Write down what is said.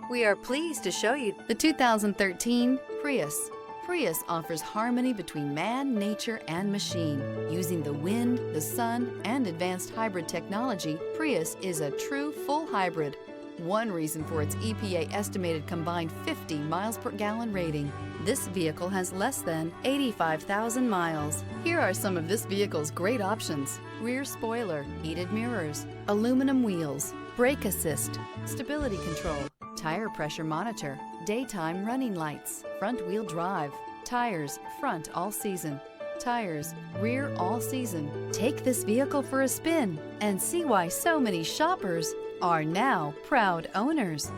We are pleased to show you the 2013 Prius. Prius offers harmony between man, nature, and machine. Using the wind, the sun, and advanced hybrid technology, Prius is a true full hybrid. One reason for its EPA estimated combined 50 miles per gallon rating. This vehicle has less than 85,000 miles. Here are some of this vehicle's great options: rear spoiler, heated mirrors, aluminum wheels, brake assist, stability control, tire pressure monitor, daytime running lights, front wheel drive, tires front all season, tires rear all season. Take this vehicle for a spin and see why so many shoppers are now proud owners.